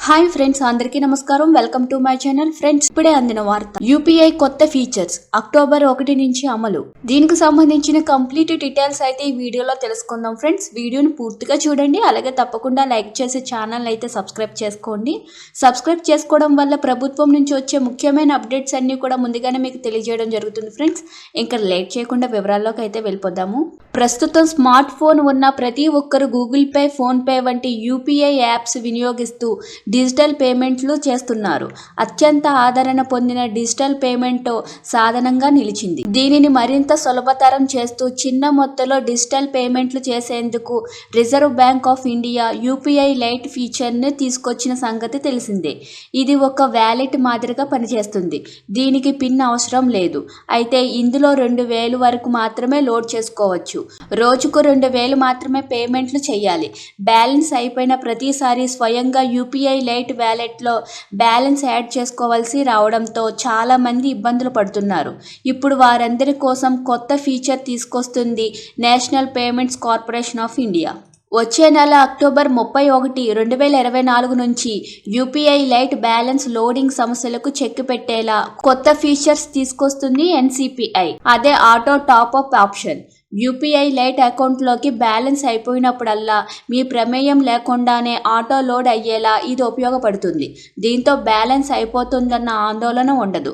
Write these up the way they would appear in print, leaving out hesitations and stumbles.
Hi friends, అందరికీ నమస్కారం. Welcome to my channel. Friends, ఇప్పుడే అందిన వార్త. యూపీఐ కొత్త ఫీచర్స్ అక్టోబర్ 1 నుంచి అమలు. దీనికి సంబంధించిన కంప్లీట్ డీటెయిల్స్ అయితే ఈ వీడియోలో తెలుసుకుందాం. ఫ్రెండ్స్, వీడియోని పూర్తిగా చూడండి. అలాగే తప్పకుండా లైక్ చేసి ఛానల్ అయితే సబ్స్క్రైబ్ చేసుకోండి. సబ్స్క్రైబ్ చేసుకోవడం వల్ల ప్రభుత్వం నుంచి వచ్చే ముఖ్యమైన అప్డేట్స్ అన్ని కూడా ముందుగానే మీకు తెలియజేయడం జరుగుతుంది. ఫ్రెండ్స్, ఇంకా లేట్ చేయకుండా వివరాల్లోకి అయితే వెళ్ళిపోదాము. ప్రస్తుతం స్మార్ట్ ఫోన్ ఉన్న ప్రతి ఒక్కరు గూగుల్ పే, ఫోన్ పే వంటి యూపీఐ యాప్స్ వినియోగిస్తూ డిజిటల్ పేమెంట్లు చేస్తున్నారు. అత్యంత ఆదరణ పొందిన డిజిటల్ పేమెంట్ సాధనంగా నిలిచింది. దీనిని మరింత సులభతరం చేస్తూ చిన్న మొత్తంలో డిజిటల్ పేమెంట్లు చేసేందుకు reserve bank of India UPI light ఫీచర్ని తీసుకొచ్చిన సంగతి తెలిసిందే. ఇది ఒక వ్యాలెట్ మాదిరిగా పనిచేస్తుంది. దీనికి పిన్ అవసరం లేదు. అయితే ఇందులో 2000 వరకు మాత్రమే లోడ్ చేసుకోవచ్చు. రోజుకు 2000 మాత్రమే పేమెంట్లు చేయాలి. బ్యాలెన్స్ అయిపోయిన ప్రతిసారి స్వయంగా యూపీఐ లైట్ వ్యాలెట్లో బ్యాలెన్స్ యాడ్ చేసుకోవాల్సి రావడంతో చాలా మంది ఇబ్బందులు పడుతున్నారు. ఇప్పుడు వారందరి కోసం కొత్త ఫీచర్ తీసుకొస్తుంది national payments corporation of India. వచ్చే నెల అక్టోబర్ 31, 2024 నుంచి యూపీఐ లైట్ బ్యాలెన్స్ లోడింగ్ సమస్యలకు చెక్ పెట్టేలా కొత్త ఫీచర్స్ తీసుకొస్తుంది ఎన్సీపీఐ. అదే auto top-up option. UPI light అకౌంట్లోకి బ్యాలెన్స్ అయిపోయినప్పుడల్లా మీ ప్రమేయం లేకుండానే ఆటో లోడ్ అయ్యేలా ఇది ఉపయోగపడుతుంది. దీంతో బ్యాలెన్స్ అయిపోతుందన్న ఆందోళన ఉండదు.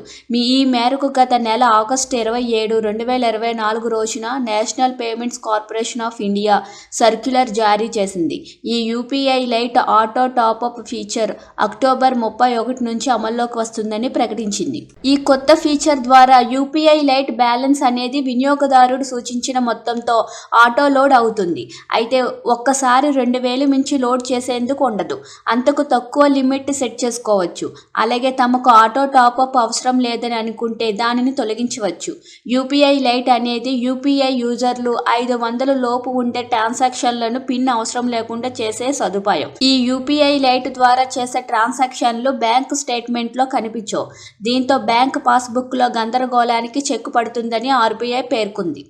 ఈ మేరకు గత నెల ఆగస్టు 27, 2024 రోజున national payments corporation of India circular జారీ చేసింది. ఈ UPI light auto top-up feature October 31 నుంచి అమల్లోకి వస్తుందని ప్రకటించింది. ఈ కొత్త ఫీచర్ ద్వారా యూపీఐ లైట్ బ్యాలెన్స్ అనేది వినియోగదారుడు సూచించిన మొత్తంతో ఆటో లోడ్ అవుతుంది. అయితే ఒక్కసారి 2000 మించి లోడ్ చేసేందుకు ఉండదు. అంతకు తక్కువ లిమిట్ సెట్ చేసుకోవచ్చు. అలాగే తమకు ఆటో టాప్అప్ అవసరం లేదని అనుకుంటే దానిని తొలగించవచ్చు. యూపీఐ లైట్ అనేది యూపీఐ యూజర్లు 500 లోపు ఉండే ట్రాన్సాక్షన్లను పిన్ అవసరం లేకుండా చేసే సదుపాయం. ఈ యూపీఐ లైట్ ద్వారా చేసే ట్రాన్సాక్షన్లు బ్యాంకు స్టేట్మెంట్లో కనిపించవు. దీంతో బ్యాంక్ పాస్బుక్లో గందరగోళానికి చెక్ పడుతుందని ఆర్బీఐ పేర్కొంది.